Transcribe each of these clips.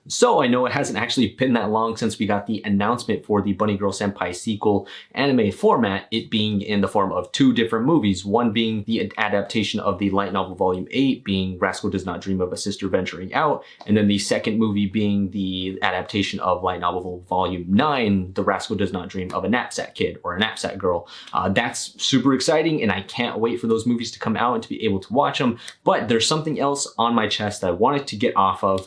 So I know it hasn't actually been that long since we got the announcement for the Bunny Girl Senpai sequel anime format, it being in the form of two different movies, one being the adaptation of the light novel volume 8, being Rascal Does Not Dream of a Sister Venturing Out, and then the second movie being the adaptation of light novel volume 9, The Rascal Does Not Dream of a Knapsack Kid or a Knapsack Girl. That's super exciting, and I can't wait for those movies to come out and to be able to watch them, but there's something else on my chest that I wanted to get off of.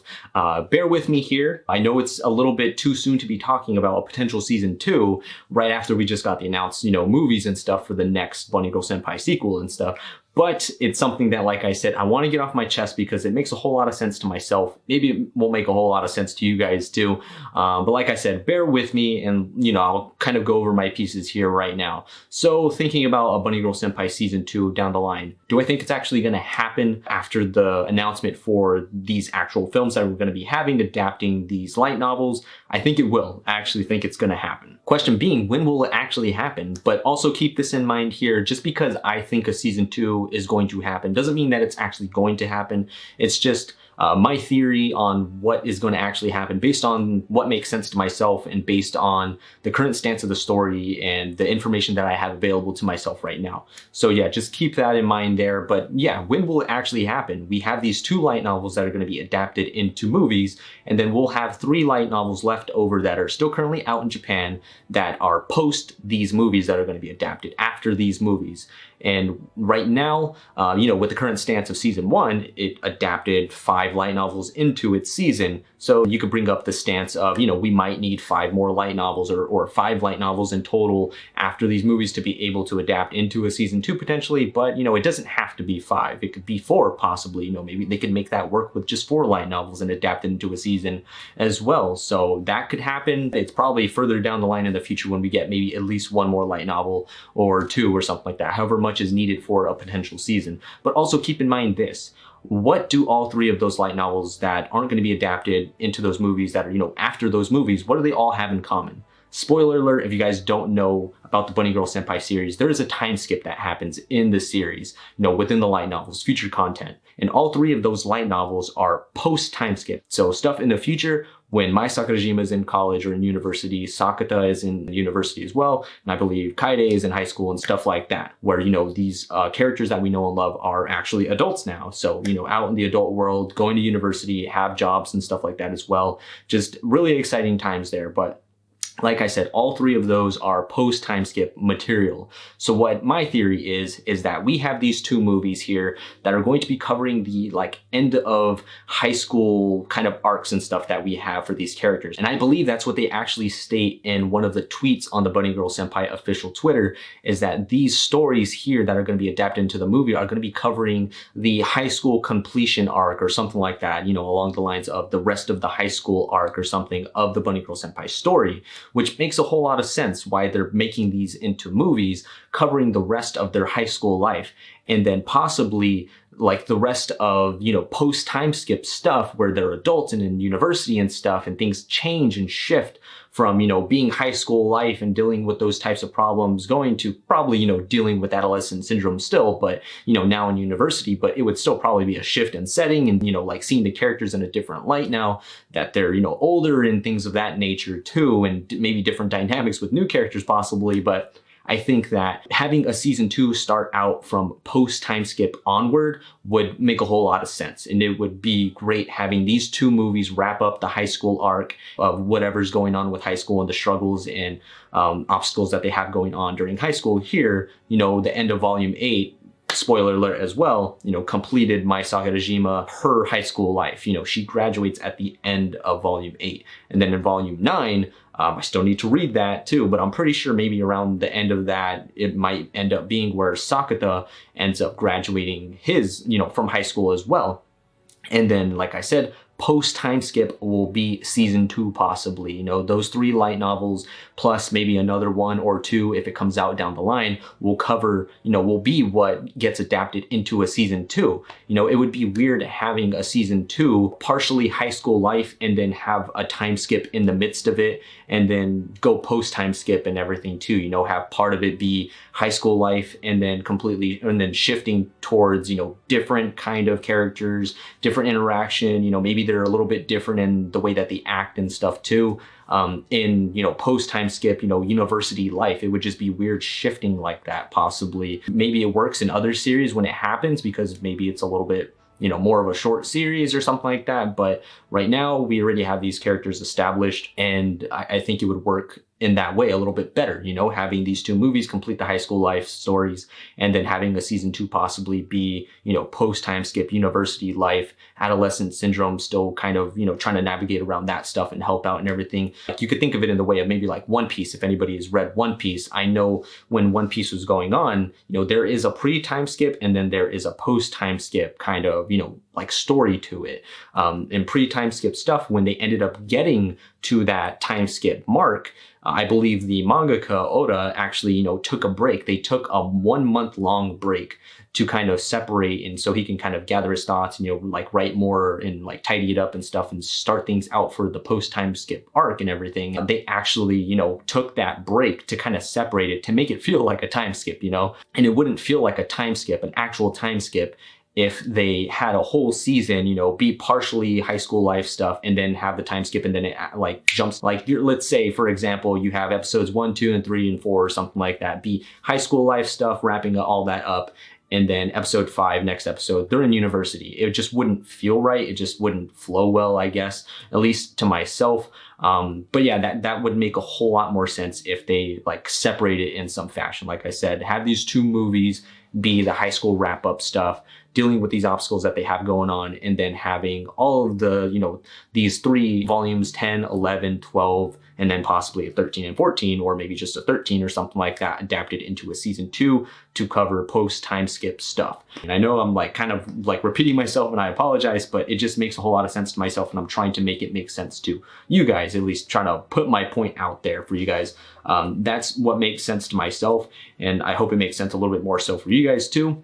Bear with me here. I know it's a little bit too soon to be talking about a potential season 2 right after we just got the announced, movies and stuff for the next Bunny Girl Senpai sequel and stuff. But it's something that, like I said, I want to get off my chest because it makes a whole lot of sense to myself. Maybe it won't make a whole lot of sense to you guys too. But like I said, bear with me and, I'll kind of go over my pieces here right now. So thinking about a Bunny Girl Senpai season 2 down the line, do I think it's actually going to happen after the announcement for these actual films that we're going to be having adapting these light novels? I think it will. I actually think it's going to happen. Question being, when will it actually happen? But also keep this in mind here, just because I think a season 2 is going to happen doesn't mean that it's actually going to happen. It's just my theory on what is going to actually happen based on what makes sense to myself and based on the current stance of the story and the information that I have available to myself right now. So yeah, just keep that in mind there. But yeah, when will it actually happen? We have these 2 light novels that are going to be adapted into movies, and then we'll have 3 light novels left over that are still currently out in Japan that are post these movies that are going to be adapted after these movies. And right now, with the current stance of season 1, it adapted 5 light novels into its season. So you could bring up the stance of, we might need 5 more light novels or 5 light novels in total after these movies to be able to adapt into a season 2 potentially. But, it doesn't have to be 5. It could be 4 possibly. Maybe they could make that work with just 4 light novels and adapt it into a season as well. So that could happen. It's probably further down the line in the future when we get maybe at least 1 more light novel or 2 or something like that, however much is needed for a potential season. But also keep in mind this. What do all 3 of those light novels that aren't going to be adapted into those movies that are, after those movies, what do they all have in common? Spoiler alert, if you guys don't know about the Bunny Girl Senpai series, there is a time skip that happens in the series, within the light novels, future content. And all 3 of those light novels are post time skip. So stuff in the future when Mai Sakurajima is in college or in university, Sakata is in university as well, and I believe Kaede is in high school and stuff like that, where, these characters that we know and love are actually adults now. So, out in the adult world, going to university, have jobs and stuff like that as well. Just really exciting times there. But like I said, all 3 of those are post time skip material. So what my theory is that we have these 2 movies here that are going to be covering the end of high school kind of arcs and stuff that we have for these characters. And I believe that's what they actually state in one of the tweets on the Bunny Girl Senpai official Twitter, is that these stories here that are going to be adapted into the movie are going to be covering the high school completion arc or something like that, along the lines of the rest of the high school arc or something of the Bunny Girl Senpai story. Which makes a whole lot of sense why they're making these into movies covering the rest of their high school life. And then possibly the rest of, post time skip stuff where they're adults and in university and stuff, and things change and shift from, being high school life and dealing with those types of problems going to probably, dealing with adolescent syndrome still, but, now in university, but it would still probably be a shift in setting and, seeing the characters in a different light now that they're, older and things of that nature too, and maybe different dynamics with new characters possibly. But I think that having a season 2 start out from post time skip onward would make a whole lot of sense. And it would be great having these 2 movies wrap up the high school arc of whatever's going on with high school and the struggles and obstacles that they have going on during high school here. The end of volume 8, spoiler alert as well, completed Mai Sakurajima, her high school life. She graduates at the end of volume 8. And then in volume 9, I still need to read that too, but I'm pretty sure maybe around the end of that, it might end up being where Sakata ends up graduating his, from high school as well. And then, like I said, post time skip will be season 2 possibly. You know, those 3 light novels plus maybe another 1 or 2 if it comes out down the line will cover, you know, will be what gets adapted into a season 2. You know, it would be weird having a season 2 partially high school life and then have a time skip in the midst of it and then go post time skip and everything too. You know, have part of it be high school life and then completely and then shifting towards, you know, different kind of characters, different interaction. You know, maybe they're a little bit different in the way that they act and stuff too. In, you know, post time skip, you know, university life, it would just be weird shifting like that possibly. Maybe it works in other series when it happens because maybe it's a little bit, you know, more of a short series or something like that. But right now we already have these characters established, and I think it would work in that way a little bit better, you know, having these two movies complete the high school life stories and then having a season 2 possibly be, you know, post time skip, university life, adolescent syndrome, still kind of, you know, trying to navigate around that stuff and help out and everything. Like, you could think of it in the way of maybe like One Piece. If anybody has read One Piece, I know when One Piece was going on, you know, there is a pre-time skip and then there is a post-time skip kind of, you know, like story to it. In pre-time skip stuff, when they ended up getting to that time skip mark, I believe the mangaka Oda actually, you know, took a break. They took a 1 month long break to kind of separate, and so he can kind of gather his thoughts and, you know, like write more and like tidy it up and stuff and start things out for the post time skip arc and everything. They actually, you know, took that break to kind of separate it to make it feel like a time skip, you know, and it wouldn't feel like a time skip, an actual time skip, if they had a whole season, you know, be partially high school life stuff and then have the time skip and then it like jumps, like let's say, for example, you have episodes 1, 2, and 3, and 4 or something like that, be high school life stuff, wrapping all that up. And then episode 5, next episode, they're in university. It just wouldn't feel right. It just wouldn't flow well, I guess, at least to myself. But yeah, that would make a whole lot more sense if they like separate it in some fashion. Like I said, have these 2 movies be the high school wrap up stuff, dealing with these obstacles that they have going on, and then having all of the, you know, these 3 volumes, 10, 11, 12, and then possibly a 13 and 14, or maybe just a 13 or something like that, adapted into a season 2 to cover post time skip stuff. And I know I'm like kind of like repeating myself, and I apologize, but it just makes a whole lot of sense to myself, and I'm trying to make it make sense to you guys, at least trying to put my point out there for you guys. That's what makes sense to myself, and I hope it makes sense a little bit more so for you guys too.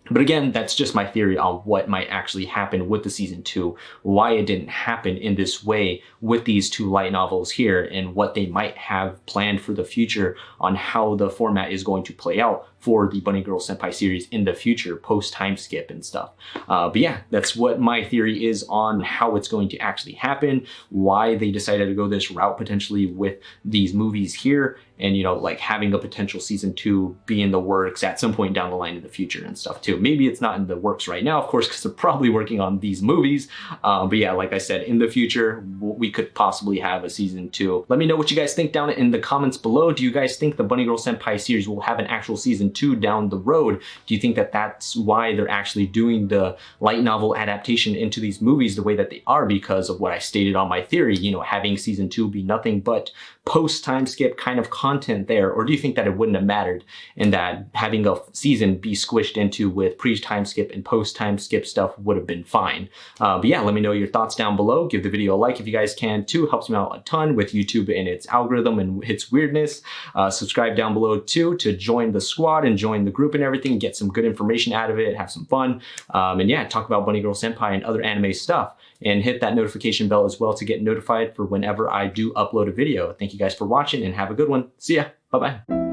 But again, that's just my theory on what might actually happen with the season 2, why it didn't happen in this way with these 2 light novels here, and what they might have planned for the future on how the format is going to play out for the Bunny Girl Senpai series in the future, post time skip and stuff. But yeah, that's what my theory is on how it's going to actually happen, why they decided to go this route potentially with these movies here, and, you know, like having a potential season 2 be in the works at some point down the line in the future and stuff too. Maybe it's not in the works right now, of course, because they're probably working on these movies. But yeah, like I said, in the future, we could possibly have a season 2. Let me know what you guys think down in the comments below. Do you guys think the Bunny Girl Senpai series will have an actual season 2 down the road? Do you think that that's why they're actually doing the light novel adaptation into these movies the way that they are, because of what I stated on my theory, you know, having season 2 be nothing but post time skip kind of content there? Or do you think that it wouldn't have mattered, and that having a season be squished into with pre-time skip and post-time skip stuff would have been fine? But yeah, let me know your thoughts down below. Give the video a like if you guys can too. It helps me out a ton with YouTube and its algorithm and its weirdness. Subscribe down below too to join the squad and join the group and everything, get some good information out of it, have some fun. And yeah, talk about Bunny Girl Senpai and other anime stuff. And hit that notification bell as well to get notified for whenever I do upload a video. Thank you guys for watching and have a good one. See ya. Bye-bye.